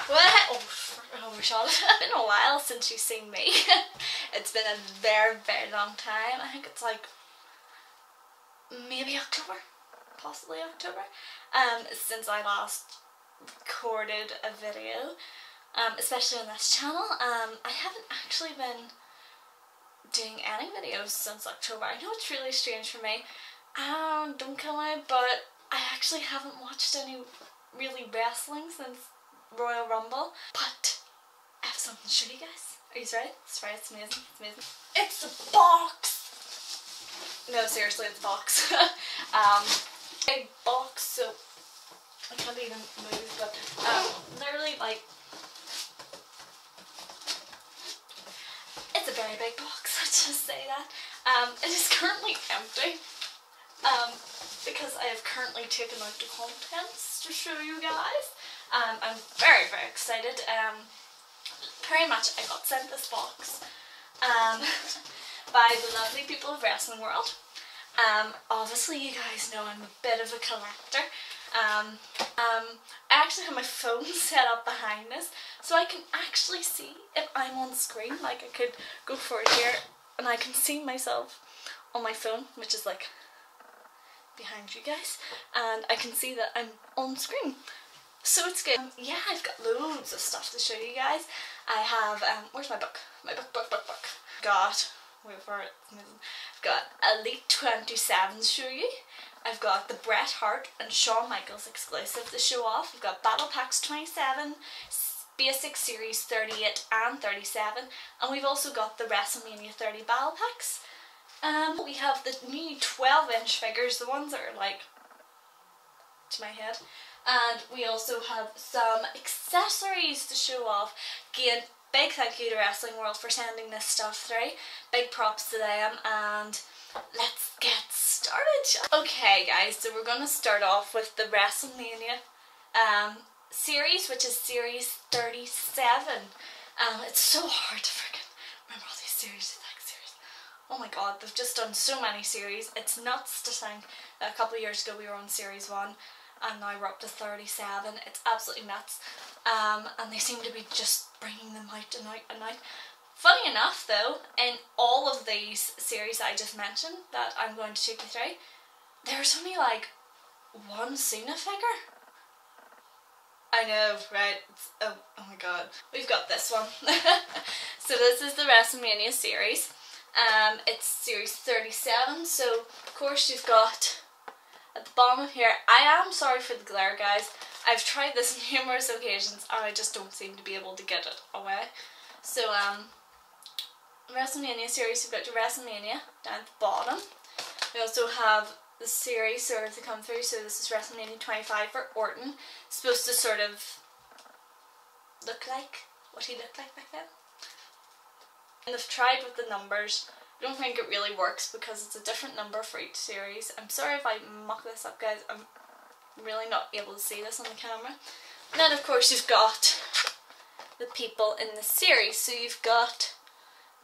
Well, oh Charlotte, it's been a while since you've seen me. It's been a very, very long time. I think it's like maybe October, possibly October, since I last recorded a video, especially on this channel. I haven't actually been doing any videos since October. I know it's really strange for me. Don't kill me, but I actually haven't watched any really wrestling since Royal Rumble. But I have something to show you guys. Are you ready? It's right, it's amazing, it's amazing. It's a box! No, seriously, it's a box. Big box, so I can't even move, but literally like, it's a very big box, let's just say that. It is currently empty. Because I have currently taken out the contents to show you guys. I'm very, very excited. Pretty much I got sent this box by the lovely people of Wrestling World. Obviously you guys know I'm a bit of a collector. I actually have my phone set up behind this so I can actually see if I'm on screen. Like I could go for it here and I can see myself on my phone, which is like behind you guys, and I can see that I'm on screen, so it's good. Yeah, I've got loads of stuff to show you guys. I have where's my book? My book. Got, wait for it. I've got Elite 27 to show you. I've got the Bret Hart and Shawn Michaels exclusive to show off. I've got Battle Packs 27, Basic Series 38 and 37, and we've also got the Wrestlemania 30 Battle Packs. We have the new 12-inch figures, the ones that are like to my head, and we also have some accessories to show off. Again, big thank you to Wrestling World for sending this stuff through. Big props to them, and let's get started. Okay guys, so we're going to start off with the Wrestlemania series, which is series 37. It's so hard to freaking remember all these series. Oh my god, they've just done so many series. It's nuts to think that a couple of years ago we were on series 1 and now we're up to 37. It's absolutely nuts. And they seem to be just bringing them out and out and out. Funny enough though, in all of these series I just mentioned that I'm going to take you through, there's only like one Cena figure. I know, right? Oh my god. We've got this one. So this is the WrestleMania series. It's series 37, so of course you've got at the bottom here, I am sorry for the glare guys, I've tried this numerous occasions and I just don't seem to be able to get it away. So WrestleMania series, you've got your WrestleMania down at the bottom. We also have the series sort of to come through, so this is WrestleMania 25 for Orton. It's supposed to sort of look like what he looked like back then. And they've tried with the numbers. I don't think it really works because it's a different number for each series. I'm sorry if I muck this up guys, I'm really not able to see this on the camera. And then of course you've got the people in the series. So you've got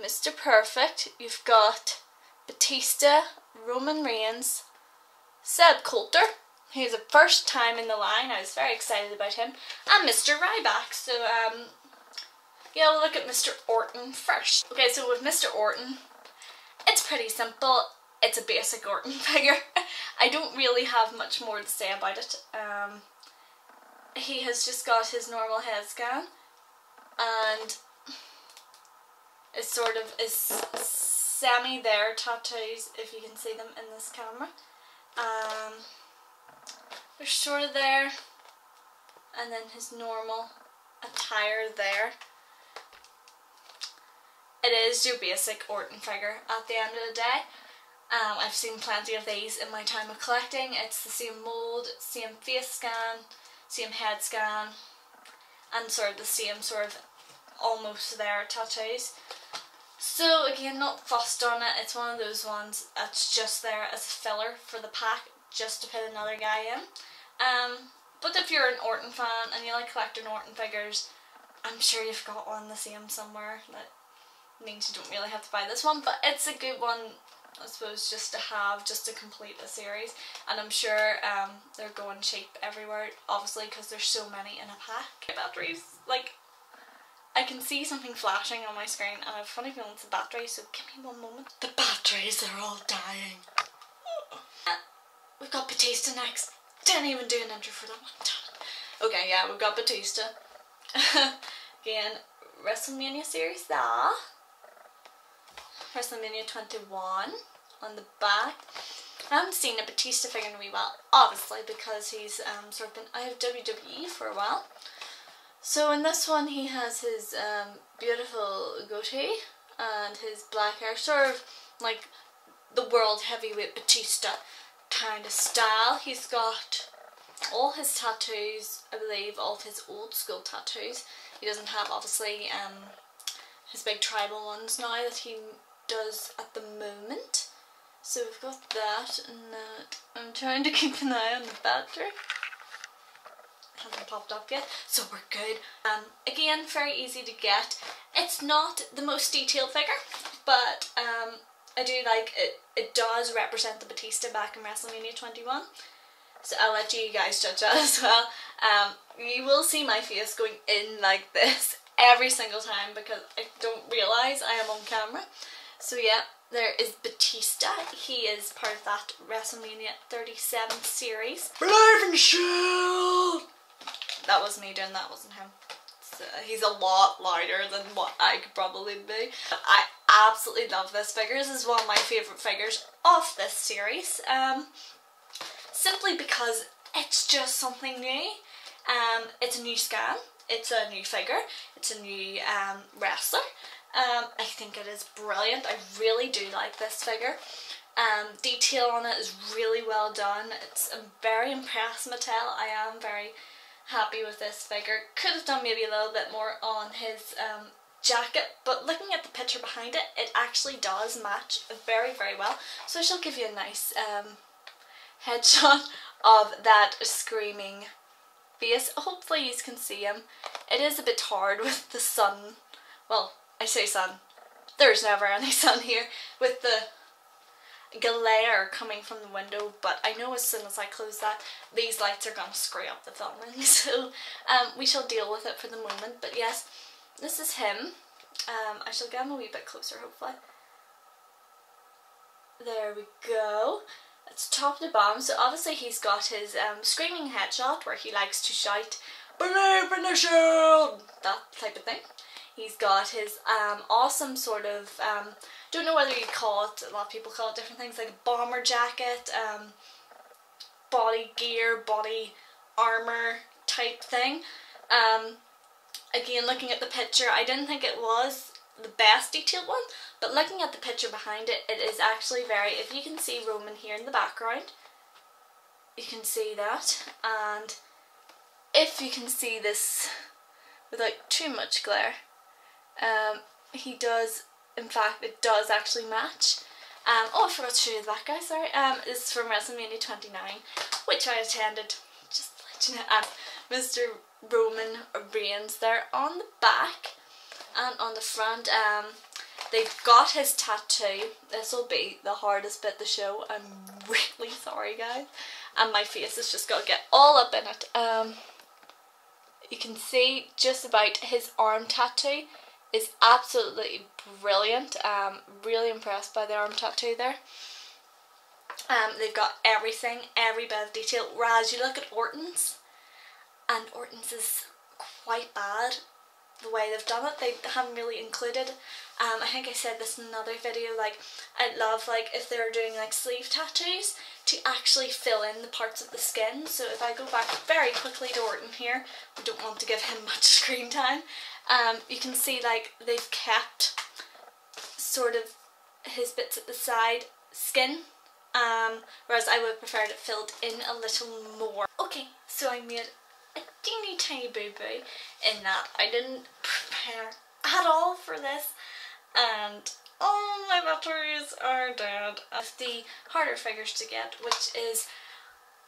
Mr. Perfect, you've got Batista, Roman Reigns, Seb Coulter, who's the first time in the line, I was very excited about him, and Mr. Ryback. So yeah, we'll look at Mr. Orton first. Okay, so with Mr. Orton, it's pretty simple. It's a basic Orton figure. I don't really have much more to say about it. He has just got his normal head scan, and it's sort of is semi-there tattoos, if you can see them in this camera. They're sort of there, and then his normal attire there. It is your basic Orton figure at the end of the day. I've seen plenty of these in my time of collecting. It's the same mould, same face scan, same head scan, and sort of the same sort of almost there tattoos. So again, not fussed on it. It's one of those ones that's just there as a filler for the pack, just to put another guy in. But if you're an Orton fan and you like collecting Orton figures, I'm sure you've got one the same somewhere. That means you don't really have to buy this one, but it's a good one I suppose just to have, just to complete the series. And I'm sure they're going cheap everywhere, obviously, because there's so many in a pack. Batteries, like, I can see something flashing on my screen and I have a funny feeling it's the battery, so give me one moment. The batteries are all dying. We've got Batista next. Didn't even do an intro for that one. Damn it. Okay, yeah, we've got Batista. Again, Wrestlemania series there. Wrestlemania 21 on the back. I haven't seen a Batista figure in a wee while, obviously, because he's sort of been out of WWE for a while. So in this one he has his beautiful goatee and his black hair, sort of like the world heavyweight Batista kind of style. He's got all his tattoos, I believe, all of his old school tattoos. He doesn't have, obviously, his big tribal ones now that he does at the moment. So we've got that, and I'm trying to keep an eye on the battery. Hasn't popped up yet, so we're good. Again, very easy to get. It's not the most detailed figure, but I do like it. It does represent the Batista back in WrestleMania 21. So I'll let you guys judge that as well. You will see my face going in like this every single time because I don't realise I am on camera. So yeah, there is Batista. He is part of that WrestleMania 37 series. Believe in Shield! That was me doing that, wasn't him. So he's a lot louder than what I could probably be. I absolutely love this figure. This is one of my favourite figures of this series. Simply because it's just something new. It's a new scan. It's a new figure. It's a new wrestler. I think it is brilliant. I really do like this figure. Detail on it is really well done. I'm very impressed, Mattel. I am very happy with this figure. Could have done maybe a little bit more on his jacket, but looking at the picture behind it, it actually does match very, very well. So I shall give you a nice headshot of that screaming face. Hopefully you can see him. It is a bit hard with the sun. Well, I say sun. There's never any sun here with the glare coming from the window, but I know as soon as I close that, these lights are going to screw up the filming, so we shall deal with it for the moment. But yes, this is him. I shall get him a wee bit closer, hopefully. There we go. It's top to bottom, so obviously he's got his screaming headshot where he likes to shout, "Believe in the Shield!" that type of thing. He's got his awesome sort of, don't know whether you call it, a lot of people call it different things, like a bomber jacket, body gear, body armour type thing. Again, looking at the picture, I didn't think it was the best detailed one, but looking at the picture behind it, it is actually very, if you can see Roman here in the background, you can see that, and if you can see this without too much glare, he does, in fact, it does actually match. Oh, I forgot to show you the back, guys, sorry. This is from WrestleMania 29, which I attended, just to let you know. And Mr. Roman Reigns there on the back, and on the front, they've got his tattoo. This will be the hardest bit to show. I'm really sorry, guys. And my face has just got to get all up in it. You can see just about his arm tattoo is absolutely brilliant. Really impressed by the arm tattoo there. They've got everything, every bit of detail. Whereas you look at Orton's, and Orton's is quite bad the way they've done it. They haven't really included, I think I said this in another video, like I'd love, like, if they were doing like sleeve tattoos, to actually fill in the parts of the skin. So if I go back very quickly to Orton here, we don't want to give him much screen time, you can see like they've kept sort of his bits at the side skin, whereas I would have preferred it filled in a little more. Okay, so I made a teeny tiny boo-boo in that I didn't prepare at all for this, and all my batteries are dead. Of the harder figures to get, which is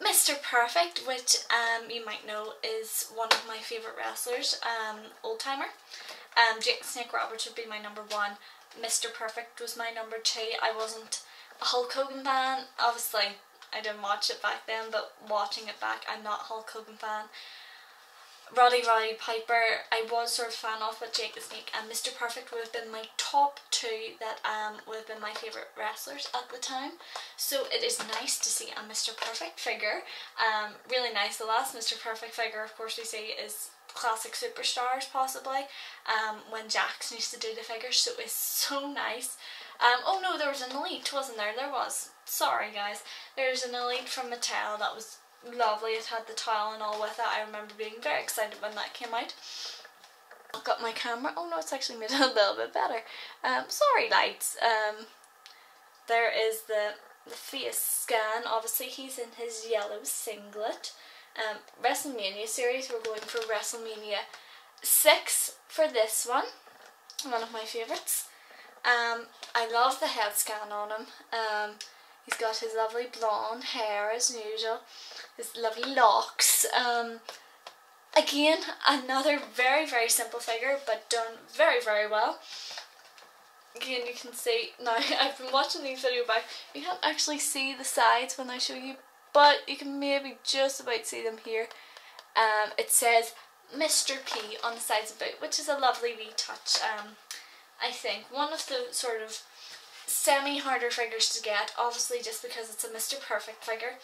Mr. Perfect, which you might know is one of my favourite wrestlers, old timer. Jake the Snake Roberts would be my number one. Mr. Perfect was my number two. I wasn't a Hulk Hogan fan. Obviously, I didn't watch it back then, but watching it back, I'm not a Hulk Hogan fan. Roddy Piper, I was sort of a fan of, but Jake the Snake and Mr. Perfect would have been my top two that would have been my favourite wrestlers at the time. So it is nice to see a Mr. Perfect figure. Really nice. The last Mr. Perfect figure, of course, we see is Classic Superstars, possibly, when Jackson used to do the figures, so it's so nice. Oh no, there was an Elite, wasn't there? There was. Sorry guys. There's an Elite from Mattel that was lovely. It had the tile and all with it. I remember being very excited when that came out. I've got my camera. Oh no, it's actually made it a little bit better. Sorry lights. There is the face scan. Obviously he's in his yellow singlet. Wrestlemania series, we're going for Wrestlemania 6 for this one. One of my favourites. I love the head scan on him. He's got his lovely blonde hair as usual, his lovely locks. Again, another very, very simple figure, but done very, very well. Again, you can see, now I've been watching these videos back, you can't actually see the sides when I show you, but you can maybe just about see them here. It says Mr. P on the sides of the boot, which is a lovely wee touch. I think one of the sort of semi-harder figures to get, obviously just because it's a Mr. Perfect figure.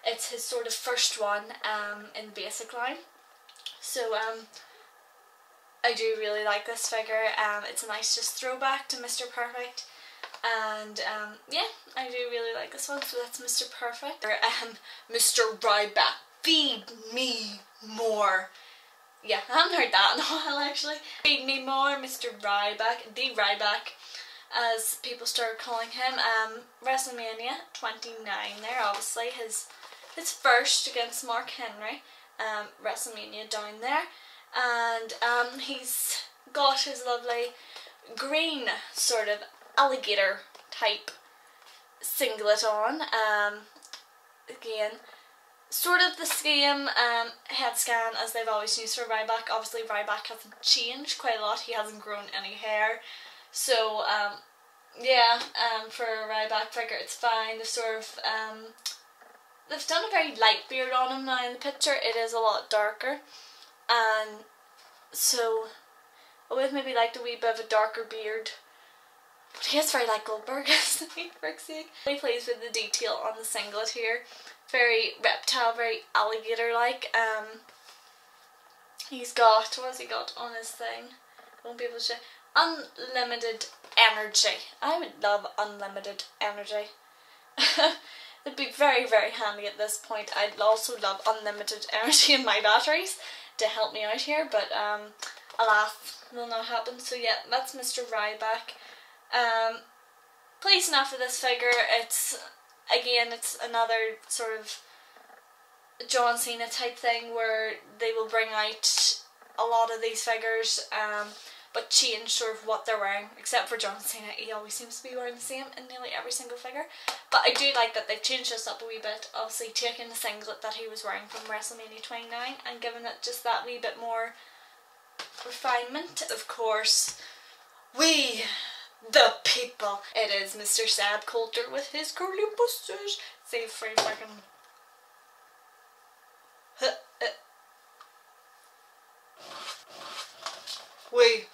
It's his sort of first one in the basic line. So I do really like this figure. It's a nice just throwback to Mr. Perfect. And yeah, I do really like this one, so that's Mr. Perfect. Mr. Ryback, feed me more. Yeah, I haven't heard that in a while actually. Feed me more, Mr. Ryback, the Ryback, as people started calling him. WrestleMania 29 there, obviously his first against Mark Henry. WrestleMania down there, and he's got his lovely green sort of alligator type singlet on. Again, sort of the same head scan as they've always used for Ryback. Obviously Ryback hasn't changed quite a lot, he hasn't grown any hair, so yeah, for a Ryback figure it's fine. They've sort of they've done a very light beard on him now. In the picture it is a lot darker, and so I would maybe liked a wee bit of a darker beard, but he is very like Goldberg, isn't he, for fuck's sake. Really pleased with the detail on the singlet here. Very reptile, very alligator like. He's got, what has he got on his thing? I won't be able to show. Unlimited energy. I would love unlimited energy. It'd be very, very handy at this point. I'd also love unlimited energy in my batteries to help me out here, but alas, will not happen. So yeah, that's Mr. Ryback. Pleased enough for this figure. It's, again, it's another sort of John Cena type thing where they will bring out a lot of these figures, but change sort of what they're wearing, except for John Cena. He always seems to be wearing the same in nearly every single figure. But I do like that they've changed this up a wee bit, obviously taking the singlet that he was wearing from WrestleMania 29 and giving it just that wee bit more refinement. Of course, we, the people, it is Mr. Seb Coulter with his curly mustache. See if I can... We,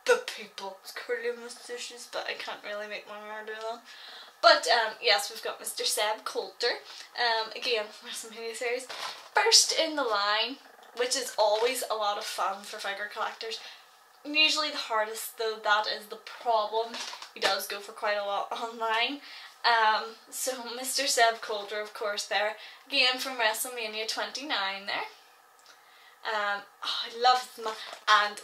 the people, curly mustaches, but I can't really make my hair do that. But yes, we've got Mr. Seb Coulter, again, WrestleMania series, first in the line, which is always a lot of fun for figure collectors. Usually the hardest, though, that is the problem. He does go for quite a lot online. So Mr. Seb Coulter, of course, there, again from WrestleMania 29 there. Oh, I love his and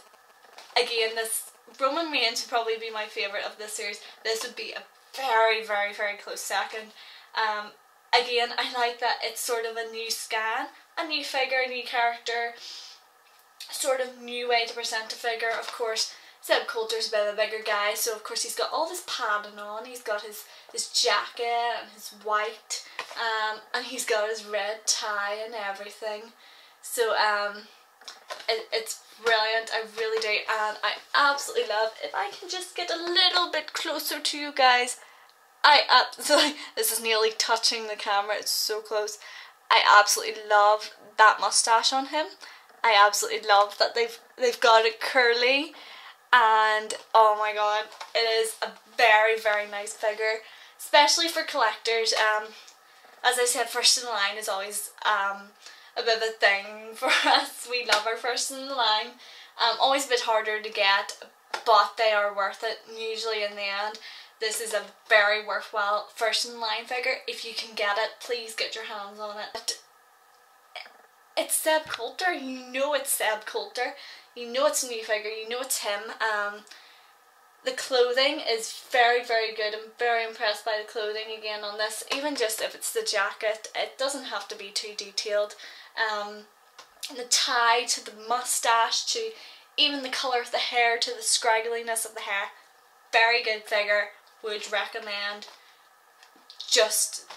again, this Roman Reigns would probably be my favourite of this series. This would be a very, very, very close second. Again, I like that it's sort of a new scan, a new figure, a new character, sort of new way to present a figure. Of course, Seb Coulter's a bit of a bigger guy, so of course he's got all this padding on. He's got his jacket and his white, and he's got his red tie and everything. So it's brilliant, I really do, and I absolutely love, if I can just get a little bit closer to you guys, this is nearly touching the camera, it's so close. I absolutely love that mustache on him. I absolutely love that they've got it curly, and oh my god, it is a very, very nice figure, especially for collectors. As I said, first in the line is always a bit of a thing for us. We love our first in the line. Always a bit harder to get, but they are worth it usually in the end. This is a very worthwhile first in line figure. If you can get it, please get your hands on it. But it's Seb Coulter. You know it's Seb Coulter. You know it's a new figure. You know it's him. The clothing is very, very good. I'm very impressed by the clothing again on this. Even just if it's the jacket, it doesn't have to be too detailed. The tie to the mustache to even the colour of the hair to the scraggliness of the hair. Very good figure. Would recommend. Just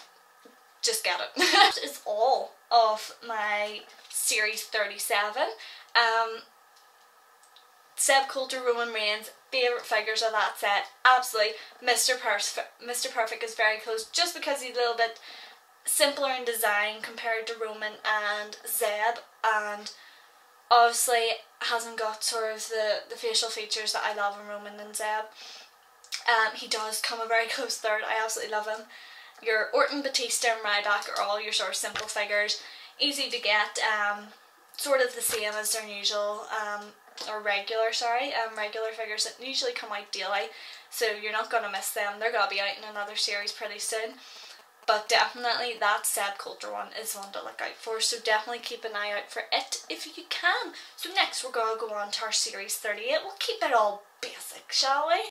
get it. That is all of my series 37. Seb Coulter, Roman Reigns, favourite figures of that set. Absolutely. Mr. Perfect is very close just because he's a little bit simpler in design compared to Roman and Zeb, and obviously hasn't got sort of the facial features that I love in Roman and Zeb. He does come a very close third. I absolutely love him. Your Orton, Batista and Ryback are all your sort of simple figures. Easy to get, sort of the same as their usual, regular figures that usually come out daily. So you're not going to miss them. They're going to be out in another series pretty soon. But definitely that Seb Coulter one is one to look out for. So definitely keep an eye out for it if you can. So next we're going to go on to our series 38. We'll keep it all basic, shall we?